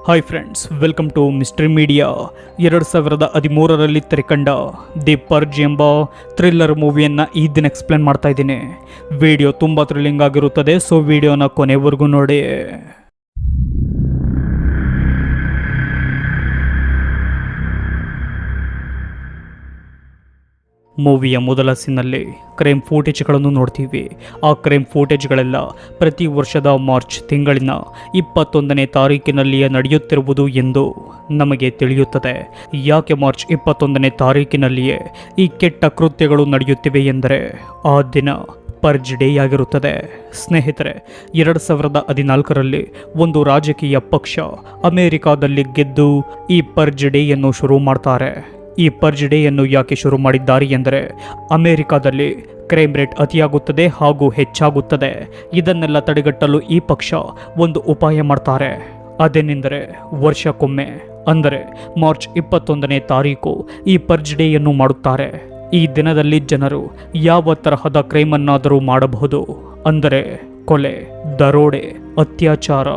Hi friends, welcome to mystery media. 2013ರಲ್ಲಿ ತೆರೆಕಂಡ the Purge ಎಂಬ ಥ್ರಿಲ್ಲರ್ ಮೂವಿಯನ್ನು ಈ ದಿನ ಎಕ್ಸ್ಪ್ಲೇನ್ ಮಾಡ್ತಾ ಇದ್ದೀನಿ. ವಿಡಿಯೋ ತುಂಬ ಥ್ರಿಲ್ಲಿಂಗ್ ಆಗಿರುತ್ತದೆ, ಸೊ ವಿಡಿಯೋನ ಕೊನೆವರೆಗೂ ನೋಡಿ. ಮೂವಿಯ ಮೊದಲ ಸೀನ್ನಲ್ಲಿ ಕ್ರೈಮ್ ಫೂಟೇಜ್ಗಳನ್ನು ನೋಡ್ತೀವಿ. ಆ ಕ್ರೈಮ್ ಫೂಟೇಜ್ಗಳೆಲ್ಲ ಪ್ರತಿ ವರ್ಷದ ಮಾರ್ಚ್ ತಿಂಗಳಿನ 21ನೇ ತಾರೀಕಿನಲ್ಲಿಯೇ ನಡೆಯುತ್ತಿರುವುದು ಎಂದು ನಮಗೆ ತಿಳಿಯುತ್ತದೆ. ಯಾಕೆ ಮಾರ್ಚ್ 21ನೇ ತಾರೀಕಿನಲ್ಲಿಯೇ ಈ ಕೆಟ್ಟ ಕೃತ್ಯಗಳು ನಡೆಯುತ್ತಿವೆ ಎಂದರೆ ಆ ದಿನ ಪರ್ಜ್ ಡೇ ಆಗಿರುತ್ತದೆ. ಸ್ನೇಹಿತರೆ, 2014ರಲ್ಲಿ ಒಂದು ರಾಜಕೀಯ ಪಕ್ಷ ಅಮೆರಿಕಾದಲ್ಲಿ ಗೆದ್ದು ಈ ಪರ್ಜ್ ಡೇಯನ್ನು ಶುರು ಮಾಡ್ತಾರೆ. ಈ ಪರ್ಜ್ ಡೇಯನ್ನು ಯಾಕೆ ಶುರು ಮಾಡಿದ್ದಾರೆ ಎಂದರೆ ಅಮೆರಿಕಾದಲ್ಲಿ ಕ್ರೈಮ್ ರೇಟ್ ಅತಿಯಾಗುತ್ತದೆ ಹಾಗೂ ಹೆಚ್ಚಾಗುತ್ತದೆ. ಇದನ್ನೆಲ್ಲ ತಡೆಗಟ್ಟಲು ಈ ಪಕ್ಷ ಒಂದು ಉಪಾಯ ಮಾಡ್ತಾರೆ. ಅದೇನೆಂದರೆ ವರ್ಷಕ್ಕೊಮ್ಮೆ ಅಂದರೆ ಮಾರ್ಚ್ 21ನೇ ತಾರೀಕು ಈ ಪರ್ಜ್ ಡೇಯನ್ನು ಮಾಡುತ್ತಾರೆ. ಈ ದಿನದಲ್ಲಿ ಜನರು ಯಾವ ತರಹದ ಕ್ರೈಮನ್ನಾದರೂ ಮಾಡಬಹುದು. ಅಂದರೆ ಕೊಲೆ, ದರೋಡೆ, ಅತ್ಯಾಚಾರ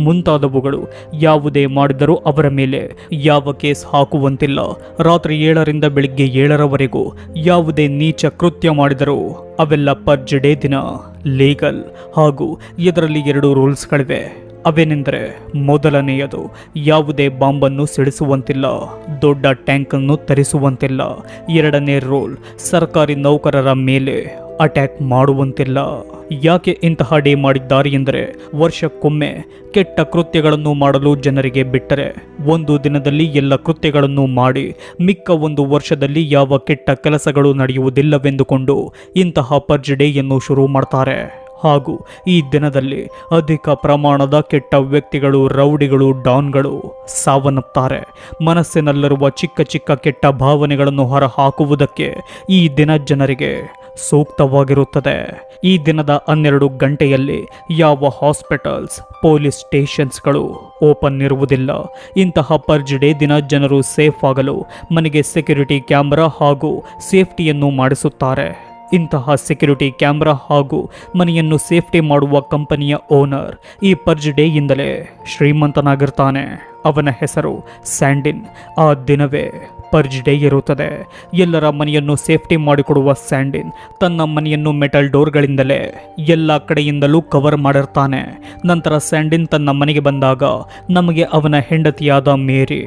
ಮುಂತಾದವುಗಳು ಯಾವುದೇ ಮಾಡಿದರೂ ಅವರ ಮೇಲೆ ಯಾವ ಕೇಸ್ ಹಾಕುವಂತಿಲ್ಲ. ರಾತ್ರಿ 7ರಿಂದ ಬೆಳಿಗ್ಗೆ 7ರವರೆಗೂ ಯಾವುದೇ ನೀಚ ಕೃತ್ಯ ಮಾಡಿದರೂ ಅವೆಲ್ಲ ಪರ್ಜ್ ಡೇ ದಿನ ಲೀಗಲ್. ಹಾಗೂ ಇದರಲ್ಲಿ 2 ರೂಲ್ಸ್ಗಳಿವೆ. ಅವೇನೆಂದರೆ, ಮೊದಲನೆಯದು ಯಾವುದೇ ಬಾಂಬನ್ನು ಸಿಡಿಸುವಂತಿಲ್ಲ, ದೊಡ್ಡ ಟ್ಯಾಂಕನ್ನು ತರಿಸುವಂತಿಲ್ಲ. 2ನೇ ರೂಲ್, ಸರ್ಕಾರಿ ನೌಕರರ ಮೇಲೆ ಅಟ್ಯಾಕ್ ಮಾಡುವಂತಿಲ್ಲ. ಯಾಕೆ ಇಂತಹ ಡೇ ಮಾಡಿದ್ದಾರೆ ಎಂದರೆ ವರ್ಷಕ್ಕೊಮ್ಮೆ ಕೆಟ್ಟ ಕೃತ್ಯಗಳನ್ನು ಮಾಡಲು ಜನರಿಗೆ ಬಿಟ್ಟರೆ ಒಂದು ದಿನದಲ್ಲಿ ಎಲ್ಲ ಕೃತ್ಯಗಳನ್ನು ಮಾಡಿ ಮಿಕ್ಕ ಒಂದು ವರ್ಷದಲ್ಲಿ ಯಾವ ಕೆಟ್ಟ ಕೆಲಸಗಳು ನಡೆಯುವುದಿಲ್ಲವೆಂದುಕೊಂಡು ಇಂತಹ ಪರ್ಜ್ ಡೇಯನ್ನು ಶುರು ಮಾಡ್ತಾರೆ. ಹಾಗೂ ಈ ದಿನದಲ್ಲಿ ಅಧಿಕ ಪ್ರಮಾಣದ ಕೆಟ್ಟ ವ್ಯಕ್ತಿಗಳು, ರೌಡಿಗಳು, ಡಾನ್ಗಳು ಸಾವನ್ನಪ್ಪುತ್ತಾರೆ. ಮನಸ್ಸಿನಲ್ಲಿರುವ ಚಿಕ್ಕ ಚಿಕ್ಕ ಕೆಟ್ಟ ಭಾವನೆಗಳನ್ನು ಹೊರಹಾಕುವುದಕ್ಕೆ ಈ ದಿನ ಜನರಿಗೆ ಸೂಕ್ತವಾಗಿರುತ್ತದೆ. ಈ ದಿನದ 12 ಗಂಟೆಯಲ್ಲಿ ಯಾವ ಹಾಸ್ಪಿಟಲ್ಸ್, ಪೊಲೀಸ್ ಸ್ಟೇಷನ್ಸ್ಗಳು ಓಪನ್ ಇರುವುದಿಲ್ಲ. ಇಂತಹ ಪರ್ಜ್ ಡೇ ದಿನ ಜನರು ಸೇಫ್ ಆಗಲು ಮನೆಗೆ ಸೆಕ್ಯೂರಿಟಿ ಕ್ಯಾಮ್ರಾ ಹಾಗೂ ಸೇಫ್ಟಿಯನ್ನು ಮಾಡಿಸುತ್ತಾರೆ. ಇಂತಹ ಸೆಕ್ಯೂರಿಟಿ ಕ್ಯಾಮ್ರಾ ಹಾಗೂ ಮನೆಯನ್ನು ಸೇಫ್ಟಿ ಮಾಡುವ ಕಂಪನಿಯ ಓನರ್ ಈ ಪರ್ಜ್ ಡೇಯಿಂದಲೇ ಶ್ರೀಮಂತನಾಗಿರ್ತಾನೆ. ಅವನ ಹೆಸರು ಸ್ಯಾಂಡಿನ್. ಆ ದಿನವೇ ಪರ್ಜ್ ಡೇ ಇರುತ್ತದೆ. ಎಲ್ಲರ ಮನೆಯನ್ನು ಸೇಫ್ಟಿ ಮಾಡಿಕೊಡುವ ಸ್ಯಾಂಡಿನ್ ತನ್ನ ಮನೆಯನ್ನು ಮೆಟಲ್ ಡೋರ್ಗಳಿಂದಲೇ ಎಲ್ಲ ಕಡೆಯಿಂದಲೂ ಕವರ್ ಮಾಡಿರ್ತಾನೆ. ನಂತರ ಸ್ಯಾಂಡಿನ್ ತನ್ನ ಮನೆಗೆ ಬಂದಾಗ ನಮಗೆ ಅವನ ಹೆಂಡತಿಯಾದ ಮೇರಿ,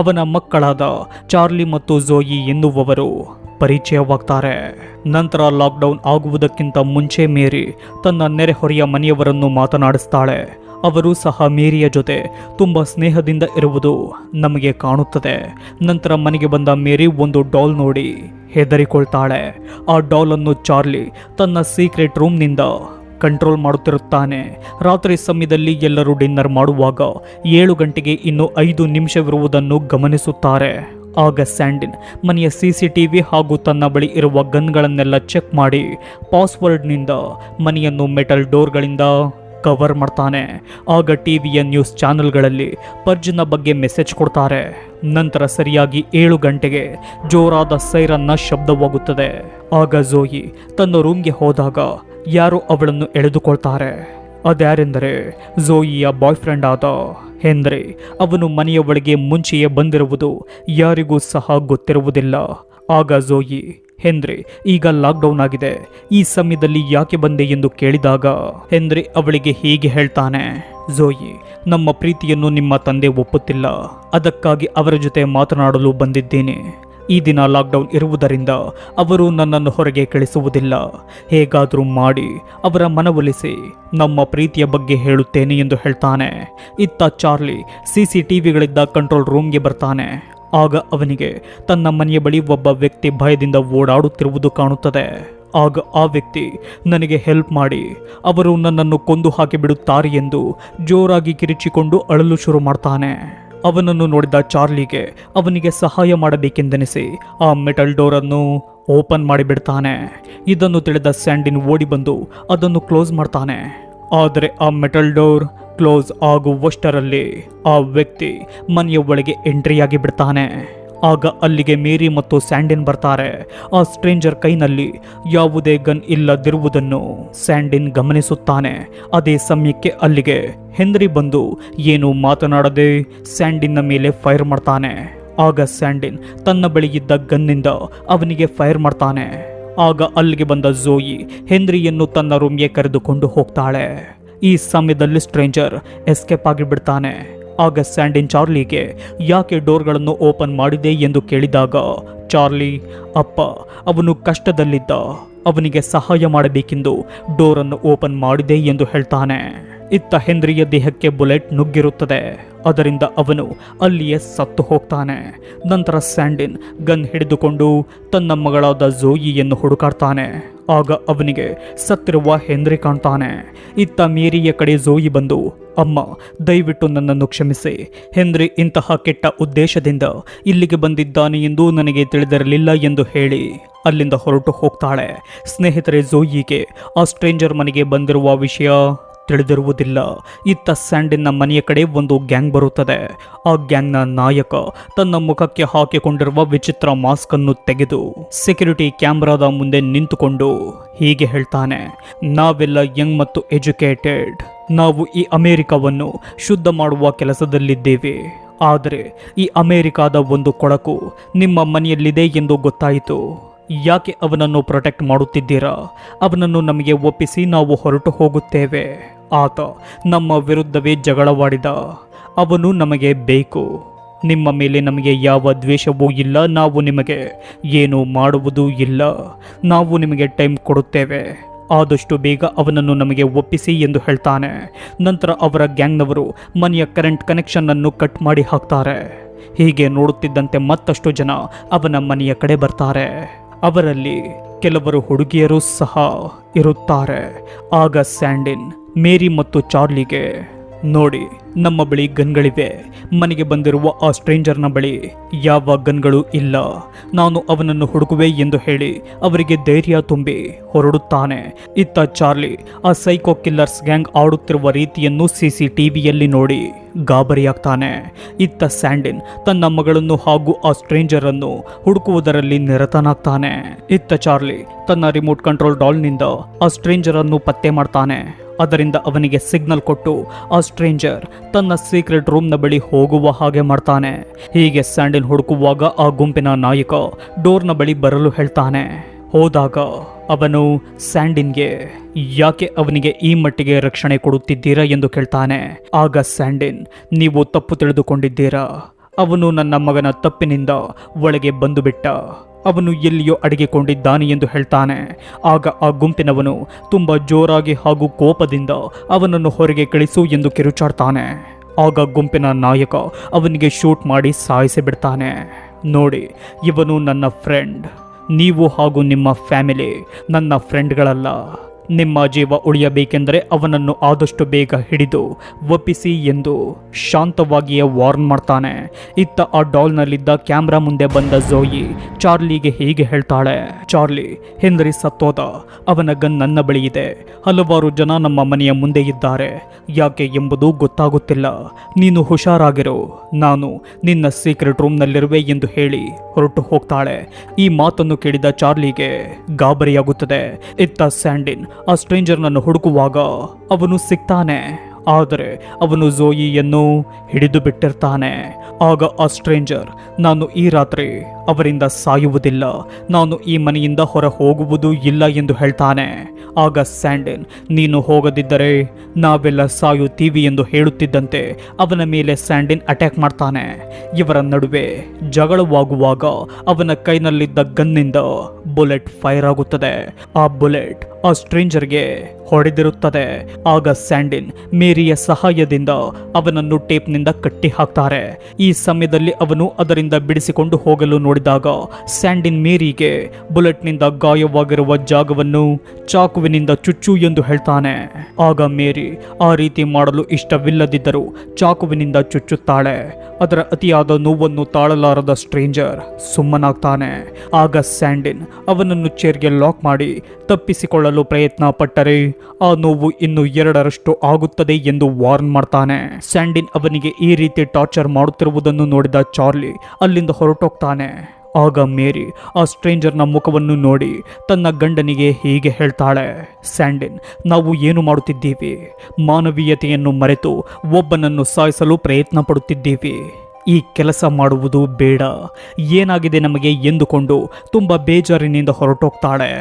ಅವನ ಮಕ್ಕಳಾದ ಚಾರ್ಲಿ ಮತ್ತು ಝೋಯಿ ಎನ್ನುವವರು ಪರಿಚಯವಾಗ್ತಾರೆ. ನಂತರ ಲಾಕ್ಡೌನ್ ಆಗುವುದಕ್ಕಿಂತ ಮುಂಚೆ ಮೇರಿ ತನ್ನ ನೆರೆಹೊರೆಯ ಮನೆಯವರನ್ನು ಮಾತನಾಡಿಸ್ತಾಳೆ. ಅವರು ಸಹ ಮೇರಿಯ ಜೊತೆ ತುಂಬ ಸ್ನೇಹದಿಂದ ಇರುವುದು ನಮಗೆ ಕಾಣುತ್ತದೆ. ನಂತರ ಮನೆಗೆ ಬಂದ ಮೇರಿ ಒಂದು ಡಾಲ್ ನೋಡಿ ಹೆದರಿಕೊಳ್ತಾಳೆ. ಆ ಡಾಲನ್ನು ಚಾರ್ಲಿ ತನ್ನ ಸೀಕ್ರೆಟ್ ರೂಮ್ನಿಂದ ಕಂಟ್ರೋಲ್ ಮಾಡುತ್ತಿರುತ್ತಾನೆ. ರಾತ್ರಿ ಸಮಯದಲ್ಲಿ ಎಲ್ಲರೂ ಡಿನ್ನರ್ ಮಾಡುವಾಗ 7 ಗಂಟೆಗೆ ಇನ್ನು 5 ನಿಮಿಷವಿರುವುದನ್ನು ಗಮನಿಸುತ್ತಾರೆ. ಆಗ ಸ್ಯಾಂಡಿನ್ ಮನೆಯ CCTV ಹಾಗೂ ತನ್ನ ಬಳಿ ಇರುವ ಗನ್ಗಳನ್ನೆಲ್ಲ ಚೆಕ್ ಮಾಡಿ ಪಾಸ್ವರ್ಡ್ನಿಂದ ಮನೆಯನ್ನು ಮೆಟಲ್ ಡೋರ್ಗಳಿಂದ ಕವರ್ ಮಾಡ್ತಾನೆ. ಆಗ ಟಿವಿಯ ನ್ಯೂಸ್ ಚಾನೆಲ್ಗಳಲ್ಲಿ ಪರ್ಜ್ನ ಬಗ್ಗೆ ಮೆಸೇಜ್ ಕೊಡ್ತಾರೆ. ನಂತರ ಸರಿಯಾಗಿ 7 ಗಂಟೆಗೆ ಜೋರಾದ ಸೈರನ್ನ ಶಬ್ದವಾಗುತ್ತದೆ. ಆಗ ಝೋಯಿ ತನ್ನ ರೂಮ್ಗೆ ಹೋದಾಗ ಯಾರೋ ಅವಳನ್ನು ಎಳೆದುಕೊಳ್ತಾರೆ. ಅದ್ಯಾರೆಂದರೆ ಝೋಯಿಯ ಬಾಯ್ ಫ್ರೆಂಡ್ ಆದ ಹೆನ್ರಿ. ಅವನು ಮನೆಯ ಒಳಗೆ ಮುಂಚೆಯೇ ಬಂದಿರುವುದು ಯಾರಿಗೂ ಸಹ ಗೊತ್ತಿರುವುದಿಲ್ಲ. ಆಗ ಝೋಯಿ, ಹೆನ್ರಿ, ಈಗ ಲಾಕ್ಡೌನ್ ಆಗಿದೆ, ಈ ಸಮಯದಲ್ಲಿ ಯಾಕೆ ಬಂದೆ ಎಂದು ಕೇಳಿದಾಗ ಹೆನ್ರಿ ಅವಳಿಗೆ ಹೀಗೆ ಹೇಳ್ತಾನೆ, ಝೋಯಿ, ನಮ್ಮ ಪ್ರೀತಿಯನ್ನು ನಿಮ್ಮ ತಂದೆ ಒಪ್ಪುತ್ತಿಲ್ಲ, ಅದಕ್ಕಾಗಿ ಅವರ ಜೊತೆ ಮಾತನಾಡಲು ಬಂದಿದ್ದೇನೆ. ಈ ದಿನ ಲಾಕ್ಡೌನ್ ಇರುವುದರಿಂದ ಅವರು ನನ್ನನ್ನು ಹೊರಗೆ ಕಳಿಸುವುದಿಲ್ಲ. ಹೇಗಾದರೂ ಮಾಡಿ ಅವರ ಮನವೊಲಿಸಿ ನಮ್ಮ ಪ್ರೀತಿಯ ಬಗ್ಗೆ ಹೇಳುತ್ತೇನೆ ಎಂದು ಹೇಳ್ತಾನೆ. ಇತ್ತ ಚಾರ್ಲಿ CCTVಗಳಿದ್ದ ಕಂಟ್ರೋಲ್ ರೂಮ್ಗೆ ಬರ್ತಾನೆ. ಆಗ ಅವನಿಗೆ ತನ್ನ ಮನೆಯ ಬಳಿ ಒಬ್ಬ ವ್ಯಕ್ತಿ ಭಯದಿಂದ ಓಡಾಡುತ್ತಿರುವುದು ಕಾಣುತ್ತದೆ. ಆಗ ಆ ವ್ಯಕ್ತಿ ನನಗೆ ಹೆಲ್ಪ್ ಮಾಡಿ, ಅವರು ನನ್ನನ್ನು ಕೊಂದು ಹಾಕಿಬಿಡುತ್ತಾರೆ ಎಂದು ಜೋರಾಗಿ ಕಿರಿಚಿಕೊಂಡು ಅಳಲು ಶುರು ಮಾಡ್ತಾನೆ. ಅವನನ್ನು ನೋಡಿದ ಚಾರ್ಲಿಗೆ ಅವನಿಗೆ ಸಹಾಯ ಮಾಡಬೇಕೆಂದೆನಿಸಿ ಆ ಮೆಟಲ್ ಡೋರನ್ನು ಓಪನ್ ಮಾಡಿಬಿಡ್ತಾನೆ. ಇದನ್ನು ತಿಳಿದ ಸ್ಯಾಂಡಿನ್ ಓಡಿ ಬಂದು ಅದನ್ನು ಕ್ಲೋಸ್ ಮಾಡ್ತಾನೆ. ಆದರೆ ಆ ಮೆಟಲ್ ಡೋರ್ ಕ್ಲೋಸ್ ಆಗುವಷ್ಟರಲ್ಲಿ ಆ ವ್ಯಕ್ತಿ ಮನೆಯ ಒಳಗೆ ಎಂಟ್ರಿಯಾಗಿ ಬಿಡ್ತಾನೆ. ಆಗ ಅಲ್ಲಿಗೆ ಮೇರಿ ಮತ್ತು ಸ್ಯಾಂಡಿನ್ ಬರ್ತಾರೆ. ಆ ಸ್ಟ್ರೇಂಜರ್ ಕೈನಲ್ಲಿ ಯಾವುದೇ ಗನ್ ಇಲ್ಲದಿರುವುದನ್ನು ಸ್ಯಾಂಡಿನ್ ಗಮನಿಸುತ್ತಾನೆ. ಅದೇ ಸಮಯಕ್ಕೆ ಅಲ್ಲಿಗೆ ಹೆನ್ರಿ ಬಂದು ಏನು ಮಾತನಾಡದೆ ಸ್ಯಾಂಡಿನ್ನ ಮೇಲೆ ಫೈರ್ ಮಾಡ್ತಾನೆ. ಆಗ ಸ್ಯಾಂಡಿನ್ ತನ್ನ ಬಳಿ ಇದ್ದ ಗನ್ನಿಂದ ಅವನಿಗೆ ಫೈರ್ ಮಾಡ್ತಾನೆ. ಆಗ ಅಲ್ಲಿಗೆ ಬಂದ ಝೋಯಿ ಹೆನ್ರಿಯನ್ನು ತನ್ನ ರೂಮ್ಗೆ ಕರೆದುಕೊಂಡು ಹೋಗ್ತಾಳೆ. ಈ ಸಮಯದಲ್ಲಿ ಸ್ಟ್ರೇಂಜರ್ ಎಸ್ಕೇಪ್ ಆಗಿಬಿಡ್ತಾನೆ. ಆಗ ಸ್ಯಾಂಡಿನ್ ಚಾರ್ಲಿಗೆ ಯಾಕೆ ಡೋರ್ಗಳನ್ನು ಓಪನ್ ಮಾಡಿದೆ ಎಂದು ಕೇಳಿದಾಗ ಚಾರ್ಲಿ, ಅಪ್ಪ ಅವನು ಕಷ್ಟದಲ್ಲಿದ್ದ, ಅವನಿಗೆ ಸಹಾಯ ಮಾಡಬೇಕೆಂದು ಡೋರನ್ನು ಓಪನ್ ಮಾಡಿದೆ ಎಂದು ಹೇಳ್ತಾನೆ. ಇತ್ತ ಹೆನ್ರಿಯ ದೇಹಕ್ಕೆ ಬುಲೆಟ್ ನುಗ್ಗಿರುತ್ತದೆ. ಅದರಿಂದ ಅವನು ಅಲ್ಲಿಯೇ ಸತ್ತು ಹೋಗ್ತಾನೆ. ನಂತರ ಸ್ಯಾಂಡಿನ್ ಗನ್ ಹಿಡಿದುಕೊಂಡು ತನ್ನ ಮಗಳಾದ ಝೋಯಿಯನ್ನು ಹುಡುಕಾಡ್ತಾನೆ. ಆಗ ಅವನಿಗೆ ಸತ್ತಿರುವ ಹೆನ್ರಿ ಕಾಣ್ತಾನೆ. ಇತ್ತ ಮೇರಿಯ ಕಡೆ ಝೋಯಿ ಬಂದು, ಅಮ್ಮ ದಯವಿಟ್ಟು ನನ್ನನ್ನು ಕ್ಷಮಿಸಿ, ಹೆನ್ರಿ ಇಂತಹ ಕೆಟ್ಟ ಉದ್ದೇಶದಿಂದ ಇಲ್ಲಿಗೆ ಬಂದಿದ್ದಾನೆ ಎಂದು ನನಗೆ ತಿಳಿದಿರಲಿಲ್ಲ ಎಂದು ಹೇಳಿ ಅಲ್ಲಿಂದ ಹೊರಟು ಹೋಗ್ತಾಳೆ. ಸ್ನೇಹಿತರೆ, ಝೋಯಿಗೆ ಆ ಸ್ಟ್ರೇಂಜರ್ ಮನೆಗೆ ಬಂದಿರುವ ವಿಷಯ ತಿಳಿದಿರುವುದಿಲ್ಲ. ಇತ್ತ ಸ್ಯಾಂಡಿನ್ನ ಮನೆಯ ಕಡೆ ಒಂದು ಗ್ಯಾಂಗ್ ಬರುತ್ತದೆ. ಆ ಗ್ಯಾಂಗ್ನ ನಾಯಕ ತನ್ನ ಮುಖಕ್ಕೆ ಹಾಕಿಕೊಂಡಿರುವ ವಿಚಿತ್ರ ಮಾಸ್ಕ್ ಅನ್ನು ತೆಗೆದು ಸೆಕ್ಯೂರಿಟಿ ಕ್ಯಾಮ್ರಾದ ಮುಂದೆ ನಿಂತುಕೊಂಡು ಹೀಗೆ ಹೇಳ್ತಾನೆ, ನಾವೆಲ್ಲ ಯಂಗ್ ಮತ್ತು ಎಜುಕೇಟೆಡ್, ನಾವು ಈ ಅಮೆರಿಕವನ್ನು ಶುದ್ಧ ಮಾಡುವ ಕೆಲಸದಲ್ಲಿದ್ದೇವೆ. ಆದರೆ ಈ ಅಮೆರಿಕಾದ ಒಂದು ಕೊಳಕು ನಿಮ್ಮ ಮನೆಯಲ್ಲಿದೆ ಎಂದು ಗೊತ್ತಾಯಿತು. ಯಾಕೆ ಅವನನ್ನು ಪ್ರೊಟೆಕ್ಟ್ ಮಾಡುತ್ತಿದ್ದೀರಾ? ಅವನನ್ನು ನಮಗೆ ಒಪ್ಪಿಸಿ ನಾವು ಹೊರಟು ಹೋಗುತ್ತೇವೆ. ಆತ ನಮ್ಮ ವಿರುದ್ಧವೇ ಜಗಳವಾಡಿದ, ಅವನು ನಮಗೆ ಬೇಕು. ನಿಮ್ಮ ಮೇಲೆ ನಮಗೆ ಯಾವ ದ್ವೇಷವೂ ಇಲ್ಲ. ನಾವು ನಿಮಗೆ ಏನು ಮಾಡುವುದೂ ಇಲ್ಲ. ನಾವು ನಿಮಗೆ ಟೈಮ್ ಕೊಡುತ್ತೇವೆ. ಆದಷ್ಟು ಬೇಗ ಅವನನ್ನು ನಮಗೆ ಒಪ್ಪಿಸಿ ಎಂದು ಹೇಳ್ತಾನೆ. ನಂತರ ಅವರ ಗ್ಯಾಂಗ್ನವರು ಮನೆಯ ಕರೆಂಟ್ ಕನೆಕ್ಷನ್ ಅನ್ನು ಕಟ್ ಮಾಡಿ ಹಾಕ್ತಾರೆ. ಹೀಗೆ ನೋಡುತ್ತಿದ್ದಂತೆ ಮತ್ತಷ್ಟು ಜನ ಅವನ ಮನೆಯ ಕಡೆ ಬರ್ತಾರೆ. ಅವರಲ್ಲಿ ಕೆಲವರು ಹುಡುಗಿಯರು ಸಹ ಇರುತ್ತಾರೆ. ಆಗ ಸ್ಯಾಂಡಿನ್ ಮೇರಿ ಮತ್ತು ಚಾರ್ಲಿಗೆ, ನೋಡಿ, ನಮ್ಮ ಬಳಿ ಗನ್ಗಳಿವೆ. ಮನೆಗೆ ಬಂದಿರುವ ಆ ಸ್ಟ್ರೇಂಜರ್ನ ಬಳಿ ಯಾವ ಗನ್ಗಳು ಇಲ್ಲ. ನಾನು ಅವನನ್ನು ಹುಡುಕುವೆ ಎಂದು ಹೇಳಿ ಅವರಿಗೆ ಧೈರ್ಯ ತುಂಬಿ ಹೊರಡುತ್ತಾನೆ. ಇತ್ತ ಚಾರ್ಲಿ ಆ ಸೈಕೋ ಕಿಲ್ಲರ್ಸ್ ಗ್ಯಾಂಗ್ ಆಡುತ್ತಿರುವ ರೀತಿಯನ್ನು CCTVಯಲ್ಲಿ ನೋಡಿ ಗಾಬರಿಯಾಗ್ತಾನೆ. ಇತ್ತ ಸ್ಯಾಂಡಿನ್ ತನ್ನ ಮಗಳನ್ನು ಹಾಗೂ ಆ ಸ್ಟ್ರೇಂಜರ್ ಅನ್ನು ಹುಡುಕುವುದರಲ್ಲಿ ನಿರತನಾಗ್ತಾನೆ. ಇತ್ತ ಚಾರ್ಲಿ ತನ್ನ ರಿಮೋಟ್ ಕಂಟ್ರೋಲ್ ಡಾಲ್ನಿಂದ ಆ ಸ್ಟ್ರೇಂಜರ್ ಅನ್ನು ಪತ್ತೆ ಮಾಡ್ತಾನೆ. ಅದರಿಂದ ಅವನಿಗೆ ಸಿಗ್ನಲ್ ಕೊಟ್ಟು ಆ ಸ್ಟ್ರೇಂಜರ್ ತನ್ನ ಸೀಕ್ರೆಟ್ ರೂಮ್ನ ಬಳಿ ಹೋಗುವ ಹಾಗೆ ಮಾಡ್ತಾನೆ. ಹೀಗೆ ಸ್ಯಾಂಡಿನ್ ಹುಡುಕುವಾಗ ಆ ಗುಂಪಿನ ನಾಯಕ ಡೋರ್ನ ಬಳಿ ಬರಲು ಹೇಳ್ತಾನೆ. ಹೋದಾಗ ಅವನು ಸ್ಯಾಂಡಿನ್ಗೆ ಯಾಕೆ ಅವನಿಗೆ ಈ ಮಟ್ಟಿಗೆ ರಕ್ಷಣೆ ಕೊಡುತ್ತಿದ್ದೀರಾ ಎಂದು ಕೇಳ್ತಾನೆ. ಆಗ ಸ್ಯಾಂಡಿನ್, ನೀವು ತಪ್ಪು ತಿಳಿದುಕೊಂಡಿದ್ದೀರಾ. ಅವನು ನನ್ನ ಮಗನ ತಪ್ಪಿನಿಂದ ಒಳಗೆ ಬಂದು ಬಿಟ್ಟ. ಅವನು ಎಲ್ಲಿಯೋ ಅಡಗಿಕೊಂಡಿದ್ದಾನೆ ಎಂದು ಹೇಳ್ತಾನೆ. ಆಗ ಆ ಗುಂಪಿನವನು ತುಂಬ ಜೋರಾಗಿ ಹಾಗೂ ಕೋಪದಿಂದ ಅವನನ್ನು ಹೊರಗೆ ಕಳಿಸು ಎಂದು ಕಿರುಚಾಡ್ತಾನೆ. ಆಗ ಗುಂಪಿನ ನಾಯಕ ಅವನಿಗೆ ಶೂಟ್ ಮಾಡಿ ಸಾಯಿಸಿ ಬಿಡ್ತಾನೆ. ನೋಡಿ, ಇವನು ನನ್ನ ಫ್ರೆಂಡ್. ನೀವು ಹಾಗೂ ನಿಮ್ಮ ಫ್ಯಾಮಿಲಿ ನನ್ನ ಫ್ರೆಂಡ್ಗಳಲ್ಲ. ನಿಮ್ಮ ಜೀವ ಉಳಿಯಬೇಕೆಂದರೆ ಅವನನ್ನು ಆದಷ್ಟು ಬೇಗ ಹಿಡಿದು ಒಪ್ಪಿಸಿ ಎಂದು ಶಾಂತವಾಗಿಯೇ ವಾರ್ನ್ ಮಾಡ್ತಾನೆ. ಇತ್ತ ಆ ಡಾಲ್ನಲ್ಲಿದ್ದ ಕ್ಯಾಮ್ರಾ ಮುಂದೆ ಬಂದ ಝೋಯಿ ಚಾರ್ಲಿಗೆ ಹೀಗೆ ಹೇಳ್ತಾಳೆ, ಚಾರ್ಲಿ, ಹೆನ್ರಿ ಸತ್ತೋದ. ಅವನ ಗನ್ ನನ್ನ ಬಳಿ ಇದೆ. ಹಲವಾರು ಜನ ನಮ್ಮ ಮನೆಯ ಮುಂದೆ ಇದ್ದಾರೆ. ಯಾಕೆ ಎಂಬುದು ಗೊತ್ತಾಗುತ್ತಿಲ್ಲ. ನೀನು ಹುಷಾರಾಗಿರು. ನಾನು ನಿನ್ನ ಸೀಕ್ರೆಟ್ ರೂಮ್ನಲ್ಲಿರುವೆ ಎಂದು ಹೇಳಿ ಹೊರಟು ಹೋಗ್ತಾಳೆ. ಈ ಮಾತನ್ನು ಕೇಳಿದ ಚಾರ್ಲಿಗೆ ಗಾಬರಿಯಾಗುತ್ತದೆ. ಇತ್ತ ಸ್ಯಾಂಡಿನ್ ಆ ಸ್ಟ್ರೇಂಜರ್ನನ್ನು ಹುಡುಕುವಾಗ ಅವನು ಸಿಗ್ತಾನೆ. ಆದರೆ ಅವನು ಝೋಯಿಯನ್ನು ಹಿಡಿದು ಬಿಟ್ಟಿರ್ತಾನೆ. ಆಗ ಆ ಸ್ಟ್ರೇಂಜರ್, ನಾನು ಈ ರಾತ್ರಿ ಅವರಿಂದ ಸಾಯುವುದಿಲ್ಲ. ನಾನು ಈ ಮನೆಯಿಂದ ಹೊರ ಹೋಗುವುದೂ ಇಲ್ಲ ಎಂದು ಹೇಳ್ತಾನೆ. ಆಗ ಸ್ಯಾಂಡಿನ್, ನೀನು ಹೋಗದಿದ್ದರೆ ನಾವೆಲ್ಲ ಸಾಯುತ್ತೀವಿ ಎಂದು ಹೇಳುತ್ತಿದ್ದಂತೆ ಅವನ ಮೇಲೆ ಸ್ಯಾಂಡಿನ್ ಅಟ್ಯಾಕ್ ಮಾಡ್ತಾನೆ. ಇವರ ನಡುವೆ ಜಗಳವಾಗುವಾಗ ಅವನ ಕೈನಲ್ಲಿದ್ದ ಗನ್ನಿಂದ ಬುಲೆಟ್ ಫೈರ್ ಆಗುತ್ತದೆ. ಆ ಬುಲೆಟ್ ಆ ಸ್ಟ್ರೇಂಜರ್ಗೆ ಹೊಡೆದಿರುತ್ತದೆ. ಆಗ ಸ್ಯಾಂಡಿನ್ ಮೇರಿಯ ಸಹಾಯದಿಂದ ಅವನನ್ನು ಟೇಪ್ನಿಂದ ಕಟ್ಟಿ ಹಾಕ್ತಾರೆ. ಈ ಸಮಯದಲ್ಲಿ ಅವನು ಅದರಿಂದ ಬಿಡಿಸಿಕೊಂಡು ಹೋಗಲು ನೋಡಿ ನೋಡಿದಾಗ ಸ್ಯಾಂಡಿನ್ ಮೇರಿಗೆ ಬುಲೆಟ್ನಿಂದ ಗಾಯವಾಗಿರುವ ಜಾಗವನ್ನು ಚಾಕುವಿನಿಂದ ಚುಚ್ಚು ಎಂದು ಹೇಳ್ತಾನೆ. ಆಗ ಮೇರಿ ಆ ರೀತಿ ಮಾಡಲು ಇಷ್ಟವಿಲ್ಲದಿದ್ದರೂ ಚಾಕುವಿನಿಂದ ಚುಚ್ಚುತ್ತಾಳೆ. ಅದರ ಅತಿಯಾದ ನೋವನ್ನು ತಾಳಲಾರದ ಸ್ಟ್ರೇಂಜರ್ ಸುಮ್ಮನಾಗ್ತಾನೆ. ಆಗ ಸ್ಯಾಂಡಿನ್ ಅವನನ್ನು ಚೇರ್ಗೆ ಲಾಕ್ ಮಾಡಿ ತಪ್ಪಿಸಿಕೊಳ್ಳಲು ಪ್ರಯತ್ನ ಪಟ್ಟರೆ ಆ ನೋವು ಇನ್ನು 2ರಷ್ಟು ಆಗುತ್ತದೆ ಎಂದು ವಾರ್ನ್ ಮಾಡ್ತಾನೆ. ಸ್ಯಾಂಡಿನ್ ಅವನಿಗೆ ಈ ರೀತಿ ಟಾರ್ಚರ್ ಮಾಡುತ್ತಿರುವುದನ್ನು ನೋಡಿದ ಚಾರ್ಲಿ ಅಲ್ಲಿಂದ ಹೊರಟೋಗ್ತಾನೆ. ಆಗ ಮೇರಿ ಆ ಸ್ಟ್ರೇಂಜರ್ನ ಮುಖವನ್ನು ನೋಡಿ ತನ್ನ ಗಂಡನಿಗೆ ಹೀಗೆ ಹೇಳ್ತಾಳೆ, ಸ್ಯಾಂಡಿನ್, ನಾವು ಏನು ಮಾಡುತ್ತಿದ್ದೀವಿ? ಮಾನವೀಯತೆಯನ್ನು ಮರೆತು ಒಬ್ಬನನ್ನು ಸಾಯಿಸಲು ಪ್ರಯತ್ನ ಪಡುತ್ತಿದ್ದೀವಿ. ಈ ಕೆಲಸ ಮಾಡುವುದು ಬೇಡ. ಏನಾಗಿದೆ ನಮಗೆ ಎಂದುಕೊಂಡು ತುಂಬ ಬೇಜಾರಿನಿಂದ ಹೊರಟೋಗ್ತಾಳೆ.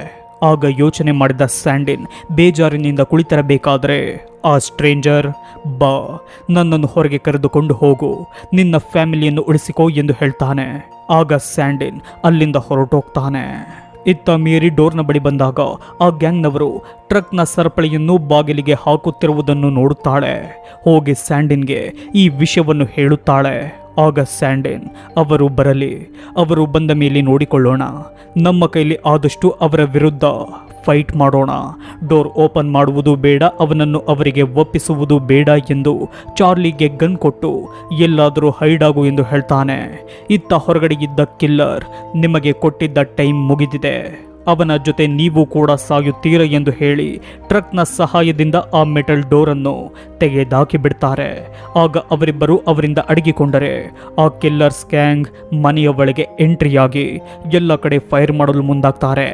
ಆಗ ಯೋಚನೆ ಮಾಡಿದ ಸ್ಯಾಂಡಿನ್ ಬೇಜಾರಿನಿಂದ ಕುಳಿತಿರಬೇಕಾದ್ರೆ ಆ ಸ್ಟ್ರೇಂಜರ್, ಬಾ, ನನ್ನನ್ನು ಹೊರಗೆ ಕರೆದುಕೊಂಡು ಹೋಗು, ನಿನ್ನ ಫ್ಯಾಮಿಲಿಯನ್ನು ಉಳಿಸಿಕೋ ಎಂದು ಹೇಳ್ತಾನೆ. ಆಗ ಸ್ಯಾಂಡಿನ್ ಅಲ್ಲಿಂದ ಹೊರಟೋಗ್ತಾನೆ. ಇತ್ತ ಮೇರಿ ಡೋರ್ನ ಬಳಿ ಬಂದಾಗ ಆ ಗ್ಯಾಂಗ್ನವರು ಟ್ರಕ್ನ ಸರಪಳಿಯನ್ನು ಬಾಗಿಲಿಗೆ ಹಾಕುತ್ತಿರುವುದನ್ನು ನೋಡುತ್ತಾಳೆ. ಹೋಗಿ ಸ್ಯಾಂಡಿನ್ಗೆ ಈ ವಿಷಯವನ್ನು ಹೇಳುತ್ತಾಳೆ. ಆಗ ಸ್ಯಾಂಡಿನ್, ಅವರು ಬರಲಿ, ಅವರು ಬಂದ ಮೇಲೆ ನೋಡಿಕೊಳ್ಳೋಣ, ನಮ್ಮ ಕೈಲಿ ಆದಷ್ಟು ಅವರ ವಿರುದ್ಧ ಫೈಟ್ ಮಾಡೋಣ, ಡೋರ್ ಓಪನ್ ಮಾಡುವುದು ಬೇಡ, ಅವನನ್ನು ಅವರಿಗೆ ಒಪ್ಪಿಸುವುದು ಬೇಡ ಎಂದು ಚಾರ್ಲಿಗೆ ಗನ್ ಕೊಟ್ಟು ಎಲ್ಲಾದರೂ ಹೈಡ್ ಆಗು ಎಂದು ಹೇಳ್ತಾನೆ. ಇತ್ತ ಹೊರಗಡೆ ಇದ್ದ ಕಿಲ್ಲರ್, ನಿಮಗೆ ಕೊಟ್ಟಿದ್ದ ಟೈಮ್ ಮುಗಿದಿದೆ, ಅವನ ಜೊತೆ ನೀವು ಕೂಡ ಸಾಯುತ್ತೀರ ಎಂದು ಹೇಳಿ ಟ್ರಕ್ನ ಸಹಾಯದಿಂದ ಆ ಮೆಟಲ್ ಡೋರನ್ನು ತೆಗೆದಾಕಿ ಬಿಡ್ತಾರೆ. ಆಗ ಅವರಿಬ್ಬರು ಅವರಿಂದ ಅಡಗಿಕೊಂಡರೆ ಆ ಕಿಲ್ಲರ್ಸ್ ಗ್ಯಾಂಗ್ ಮನೆಯ ಒಳಗೆ ಎಂಟ್ರಿಯಾಗಿ ಎಲ್ಲ ಕಡೆ ಫೈರ್ ಮಾಡಲು ಮುಂದಾಗ್ತಾರೆ.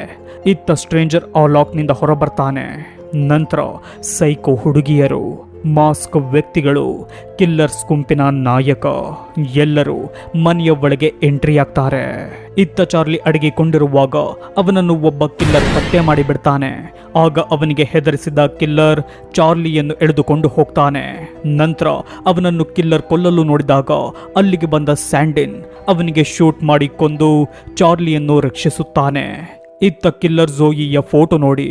ಇತ್ತ ಸ್ಟ್ರೇಂಜರ್ ಆ ಲಾಕ್ನಿಂದ ಹೊರಬರ್ತಾನೆ. ನಂತರ ಸೈಕೋ ಹುಡುಗಿಯರು, ಮಾಸ್ಕ್ ವ್ಯಕ್ತಿಗಳು, ಕಿಲ್ಲರ್ಸ್ ಗುಂಪಿನ ನಾಯಕ ಎಲ್ಲರೂ ಮನೆಯ ಒಳಗೆ ಎಂಟ್ರಿ ಆಗ್ತಾರೆ. ಇತ್ತ ಚಾರ್ಲಿ ಅಡಗಿಕೊಂಡಿರುವಾಗ ಅವನನ್ನು ಒಬ್ಬ ಕಿಲ್ಲರ್ ಪತ್ತೆ ಮಾಡಿಬಿಡ್ತಾನೆ. ಆಗ ಅವನಿಗೆ ಹೆದರಿಸಿದ ಕಿಲ್ಲರ್ ಚಾರ್ಲಿಯನ್ನು ಎಳೆದುಕೊಂಡು ಹೋಗ್ತಾನೆ. ನಂತರ ಅವನನ್ನು ಕಿಲ್ಲರ್ ಕೊಲ್ಲಲು ನೋಡಿದಾಗ ಅಲ್ಲಿಗೆ ಬಂದ ಸ್ಯಾಂಡಿನ್ ಅವನಿಗೆ ಶೂಟ್ ಮಾಡಿ ಕೊಂದು ಚಾರ್ಲಿಯನ್ನು ರಕ್ಷಿಸುತ್ತಾನೆ. ಇತ್ತ ಕಿಲ್ಲರ್ ಝೋಯಿಯ ಫೋಟೋ ನೋಡಿ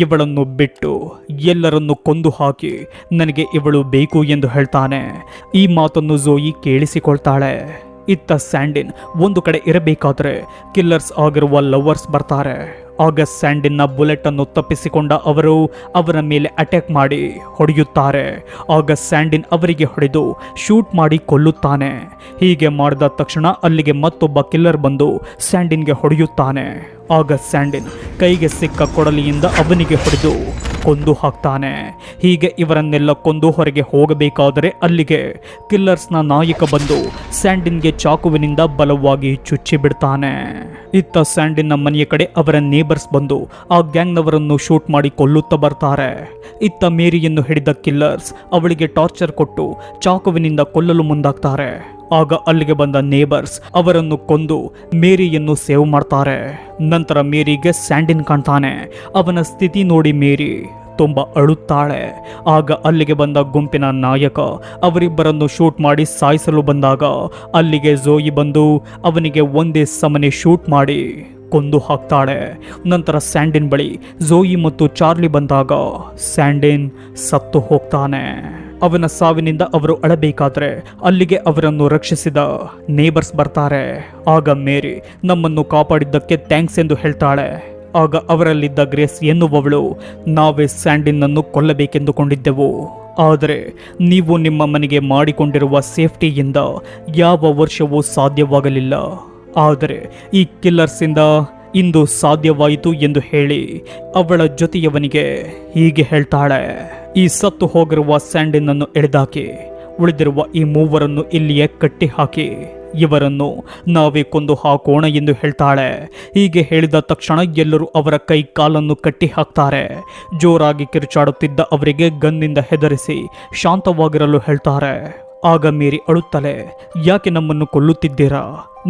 ಇವಳನ್ನು ಬಿಟ್ಟು ಎಲ್ಲರನ್ನು ಕೊಂದು ಹಾಕಿ ನನಗೆ ಇವಳು ಬೇಕು ಎಂದು ಹೇಳ್ತಾನೆ. ಈ ಮಾತನ್ನು ಝೋಯಿ ಕೇಳಿಸಿಕೊಳ್ತಾಳೆ. ಇತ್ತ ಸ್ಯಾಂಡಿನ್ ಒಂದು ಕಡೆ ಇರಬೇಕಾದ್ರೆ ಕಿಲ್ಲರ್ಸ್ ಆಗಿರುವ ಲವರ್ಸ್ ಬರ್ತಾರೆ. ಆಗ ಸ್ಯಾಂಡಿನ್ನ ಬುಲೆಟ್ ಅನ್ನು ತಪ್ಪಿಸಿಕೊಂಡ ಅವರು ಅವರ ಮೇಲೆ ಅಟ್ಯಾಕ್ ಮಾಡಿ ಹೊಡೆಯುತ್ತಾರೆ. ಆಗ ಸ್ಯಾಂಡಿನ್ ಅವರಿಗೆ ಹೊಡೆದು ಶೂಟ್ ಮಾಡಿ ಕೊಲ್ಲುತ್ತಾನೆ. ಹೀಗೆ ಮಾಡಿದ ತಕ್ಷಣ ಅಲ್ಲಿಗೆ ಮತ್ತೊಬ್ಬ ಕಿಲ್ಲರ್ ಬಂದು ಸ್ಯಾಂಡಿನ್ಗೆ ಹೊಡೆಯುತ್ತಾನೆ. ಆಗ ಸ್ಯಾಂಡಿನ್ ಕೈಗೆ ಸಿಕ್ಕ ಕೊಡಲಿಯಿಂದ ಅವನಿಗೆ ಹೊಡೆದು ಕೊಂದು ಹಾಕ್ತಾನೆ. ಹೀಗೆ ಇವರನ್ನೆಲ್ಲ ಕೊಂದು ಹೊರಗೆ ಹೋಗಬೇಕಾದರೆ ಅಲ್ಲಿಗೆ ಕಿಲ್ಲರ್ಸ್ನ ನಾಯಕ ಬಂದು ಸ್ಯಾಂಡಿನ್ಗೆ ಚಾಕುವಿನಿಂದ ಬಲವಾಗಿ ಚುಚ್ಚಿ ಬಿಡ್ತಾನೆ. ಇತ್ತ ಸ್ಯಾಂಡಿನ್ನ ಮನೆಯ ಕಡೆ ಅವರ ನೇಬರ್ಸ್ ಬಂದು ಆ ಗ್ಯಾಂಗ್ನವರನ್ನು ಶೂಟ್ ಮಾಡಿ ಕೊಲ್ಲುತ್ತಾ ಬರ್ತಾರೆ. ಇತ್ತ ಮೇರಿಯನ್ನು ಹಿಡಿದ ಕಿಲ್ಲರ್ಸ್ ಅವಳಿಗೆ ಟಾರ್ಚರ್ ಕೊಟ್ಟು ಚಾಕುವಿನಿಂದ ಕೊಲ್ಲಲು ಮುಂದಾಗ್ತಾರೆ. ಆಗ ಅಲ್ಲಿಗೆ ಬಂದ ನೇಬರ್ಸ್ ಅವರನ್ನು ಕೊಂದು ಮೇರಿಯನ್ನು ಸೇವ್ ಮಾಡ್ತಾರೆ. ನಂತರ ಮೇರಿಗೆ ಸ್ಯಾಂಡಿನ್ ಕಾಣ್ತಾನೆ. ಅವನ ಸ್ಥಿತಿ ನೋಡಿ ಮೇರಿ ತುಂಬ ಅಳುತ್ತಾಳೆ. ಆಗ ಅಲ್ಲಿಗೆ ಬಂದ ಗುಂಪಿನ ನಾಯಕ ಅವರಿಬ್ಬರನ್ನು ಶೂಟ್ ಮಾಡಿ ಸಾಯಿಸಲು ಬಂದಾಗ ಅಲ್ಲಿಗೆ ಝೋಯಿ ಬಂದು ಅವನಿಗೆ ಒಂದೇ ಸಮನೆ ಶೂಟ್ ಮಾಡಿ ಕೊಂದು ಹಾಕ್ತಾಳೆ. ನಂತರ ಸ್ಯಾಂಡಿನ್ ಬಳಿ ಝೋಯಿ ಮತ್ತು ಚಾರ್ಲಿ ಬಂದಾಗ ಸ್ಯಾಂಡಿನ್ ಸತ್ತು ಹೋಗ್ತಾನೆ. ಅವನ ಸಾವಿನಿಂದ ಅವರು ಅಳಬೇಕಾದ್ರೆ ಅಲ್ಲಿಗೆ ಅವರನ್ನು ರಕ್ಷಿಸಿದ ನೇಬರ್ಸ್ ಬರ್ತಾರೆ. ಆಗ ಮೇರಿ ನಮ್ಮನ್ನು ಕಾಪಾಡಿದ್ದಕ್ಕೆ ಥ್ಯಾಂಕ್ಸ್ ಎಂದು ಹೇಳ್ತಾಳೆ. ಆಗ ಅವರಲ್ಲಿದ್ದ ಗ್ರೇಸ್ ಎನ್ನುವವಳು, ನಾವೇ ಸ್ಯಾಂಡಿನ್ನನ್ನು ಕೊಲ್ಲಬೇಕೆಂದುಕೊಂಡಿದ್ದೆವು, ಆದರೆ ನೀವು ನಿಮ್ಮ ಮನೆಗೆ ಮಾಡಿಕೊಂಡಿರುವ ಸೇಫ್ಟಿಯಿಂದ ಯಾವ ವರ್ಷವೂ ಸಾಧ್ಯವಾಗಲಿಲ್ಲ, ಆದರೆ ಈ ಕಿಲ್ಲರ್ಸಿಂದ ಇಂದು ಸಾಧ್ಯವಾಯಿತು ಎಂದು ಹೇಳಿ ಅವಳ ಜೊತೆಯವನಿಗೆ ಹೀಗೆ ಹೇಳ್ತಾಳೆ. ಈ ಸತ್ತು ಹೋಗಿರುವ ಸ್ಯಾಂಡಿನನ್ನು ಎಳೆದಾಕಿ ಉಳಿದಿರುವ ಈ ಮೂವರನ್ನು ಇಲ್ಲಿಯೇ ಕಟ್ಟಿ ಹಾಕಿ ಇವರನ್ನು ನಾವೇ ಕೊಂದು ಹಾಕೋಣ ಎಂದು ಹೇಳ್ತಾಳೆ. ಹೀಗೆ ಹೇಳಿದ ತಕ್ಷಣ ಎಲ್ಲರೂ ಅವರ ಕೈ ಕಾಲನ್ನು ಕಟ್ಟಿ ಹಾಕ್ತಾರೆ. ಜೋರಾಗಿ ಕಿರುಚಾಡುತ್ತಿದ್ದ ಅವರಿಗೆ ಗನ್ನಿಂದ ಹೆದರಿಸಿ ಶಾಂತವಾಗಿರಲು ಹೇಳ್ತಾರೆ. ಆಗ ಮೇರಿ ಅಳುತ್ತಲೇ, ಯಾಕೆ ನಮ್ಮನ್ನು ಕೊಲ್ಲುತ್ತಿದ್ದೀರಾ,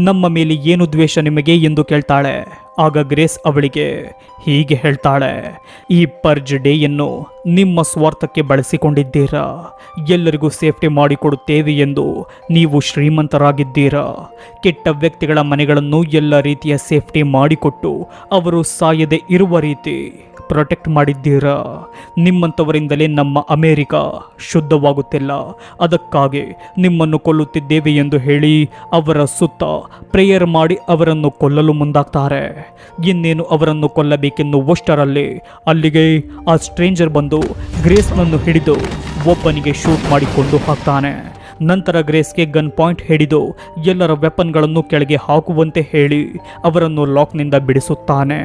ನಮ್ಮ ಮೇಲೆ ಏನು ದ್ವೇಷ ನಿಮಗೆ ಎಂದು ಕೇಳ್ತಾಳೆ. ಆಗ ಗ್ರೇಸ್ ಅವಳಿಗೆ ಹೀಗೆ ಹೇಳ್ತಾಳೆ, ಈ ಪರ್ಜ್ ಡೇಯನ್ನು ನಿಮ್ಮ ಸ್ವಾರ್ಥಕ್ಕೆ ಬಳಸಿಕೊಂಡಿದ್ದೀರಾ. ಎಲ್ಲರಿಗೂ ಸೇಫ್ಟಿ ಮಾಡಿಕೊಡುತ್ತೇವೆ ಎಂದು ನೀವು ಶ್ರೀಮಂತರಾಗಿದ್ದೀರಾ. ಕೆಟ್ಟ ವ್ಯಕ್ತಿಗಳ ಮನೆಗಳನ್ನು ಎಲ್ಲ ರೀತಿಯ ಸೇಫ್ಟಿ ಮಾಡಿಕೊಟ್ಟು ಅವರು ಸಾಯದೆ ಇರುವ ರೀತಿ ಪ್ರೊಟೆಕ್ಟ್ ಮಾಡಿದ್ದೀರಾ. ನಿಮ್ಮಂಥವರಿಂದಲೇ ನಮ್ಮ ಅಮೇರಿಕ ಶುದ್ಧವಾಗುತ್ತಿಲ್ಲ. ಅದಕ್ಕಾಗಿ ನಿಮ್ಮನ್ನು ಕೊಲ್ಲುತ್ತಿದ್ದೇವೆ ಎಂದು ಹೇಳಿ ಅವರ ಸುತ್ತ ಪ್ರೇಯರ್ ಮಾಡಿ ಅವರನ್ನು ಕೊಲ್ಲಲು ಮುಂದಾಗ್ತಾರೆ. ಇನ್ನೇನು ಅವರನ್ನು ಕೊಲ್ಲಬೇಕೆನ್ನುವಷ್ಟರಲ್ಲಿ ಅಲ್ಲಿಗೆ ಆ ಸ್ಟ್ರೇಂಜರ್ ಬಂದು ಗ್ರೇಸ್ನನ್ನು ಹಿಡಿದು ಒಬ್ಬನಿಗೆ ಶೂಟ್ ಮಾಡಿಕೊಂಡು ಹಾಕ್ತಾನೆ. ನಂತರ ಗ್ರೇಸ್ಗೆ ಗನ್ ಪಾಯಿಂಟ್ ಹಿಡಿದು ಎಲ್ಲರ ವೆಪನ್ಗಳನ್ನು ಕೆಳಗೆ ಹಾಕುವಂತೆ ಹೇಳಿ ಅವರನ್ನು ಲಾಕ್ನಿಂದ ಬಿಡಿಸುತ್ತಾನೆ.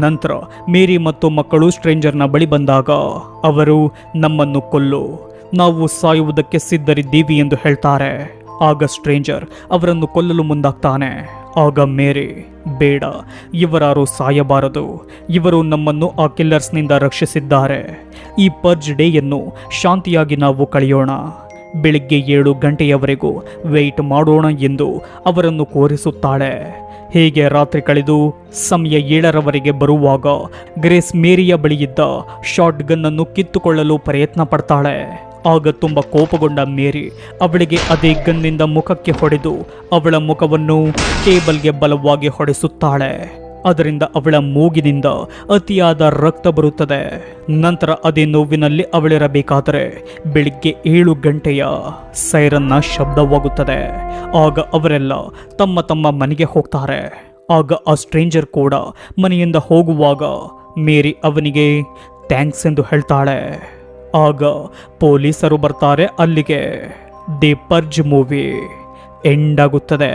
ನಂತರ ಮೇರಿ ಮತ್ತು ಮಕ್ಕಳು ಸ್ಟ್ರೇಂಜರ್ನ ಬಳಿ ಬಂದಾಗ ಅವರು ನಮ್ಮನ್ನು ಕೊಲ್ಲು, ನಾವು ಸಾಯುವುದಕ್ಕೆ ಸಿದ್ಧರಿದ್ದೀವಿ ಎಂದು ಹೇಳ್ತಾರೆ. ಆಗ ಸ್ಟ್ರೇಂಜರ್ ಅವರನ್ನು ಕೊಲ್ಲಲು ಮುಂದಾಗ್ತಾನೆ. ಆಗ ಮೇರಿ, ಬೇಡ, ಇವರಾರು ಸಾಯಬಾರದು, ಇವರು ನಮ್ಮನ್ನು ಆ ಕಿಲ್ಲರ್ಸ್ನಿಂದ ರಕ್ಷಿಸಿದ್ದಾರೆ. ಈ ಪರ್ಜ್ ಡೇಯನ್ನು ಶಾಂತಿಯಾಗಿ ನಾವು ಕಳೆಯೋಣ, ಬೆಳಿಗ್ಗೆ 7 ಗಂಟೆಯವರೆಗೂ ವೆಯ್ಟ್ ಮಾಡೋಣ ಎಂದು ಅವರನ್ನು ಕೋರಿಸುತ್ತಾಳೆ. ಹೀಗೆ ರಾತ್ರಿ ಕಳೆದು ಸಮಯ 7ರವರೆಗೆ ಬರುವಾಗ ಗ್ರೇಸ್ ಮೇರಿಯ ಬಳಿಯಿದ್ದ ಶಾರ್ಟ್ ಗನ್ನನ್ನು ಕಿತ್ತುಕೊಳ್ಳಲು ಪ್ರಯತ್ನ ಪಡ್ತಾಳೆ. ಆಗ ತುಂಬ ಕೋಪಗೊಂಡ ಮೇರಿ ಅವಳಿಗೆ ಅದೇ ಗನ್ನಿಂದ ಮುಖಕ್ಕೆ ಹೊಡೆದು ಅವಳ ಮುಖವನ್ನು ಟೇಬಲ್ಗೆ ಬಲವಾಗಿ ಹೊಡೆಸುತ್ತಾಳೆ. ಅದರಿಂದ ಅವಳ ಮೂಗಿನಿಂದ ಅತಿಯಾದ ರಕ್ತ ಬರುತ್ತದೆ. ನಂತರ ಅದೇ ನೋವಿನಲ್ಲಿ ಅವಳಿರಬೇಕಾದರೆ ಬೆಳಿಗ್ಗೆ 7 ಗಂಟೆಯ ಸೈರನ್ನ ಶಬ್ದವಾಗುತ್ತದೆ. ಆಗ ಅವರೆಲ್ಲ ತಮ್ಮ ತಮ್ಮ ಮನೆಗೆ ಹೋಗ್ತಾರೆ. ಆಗ ಆ ಸ್ಟ್ರೇಂಜರ್ ಕೂಡ ಮನೆಯಿಂದ ಹೋಗುವಾಗ ಮೇರಿ ಅವನಿಗೆ ಥ್ಯಾಂಕ್ಸ್ ಎಂದು ಹೇಳ್ತಾಳೆ. ಆಗ ಪೊಲೀಸರು ಬರ್ತಾರೆ. ಅಲ್ಲಿಗೆ ದಿ ಪರ್ಜ್ ಮೂವಿ ಎಂಡ್ ಆಗುತ್ತದೆ.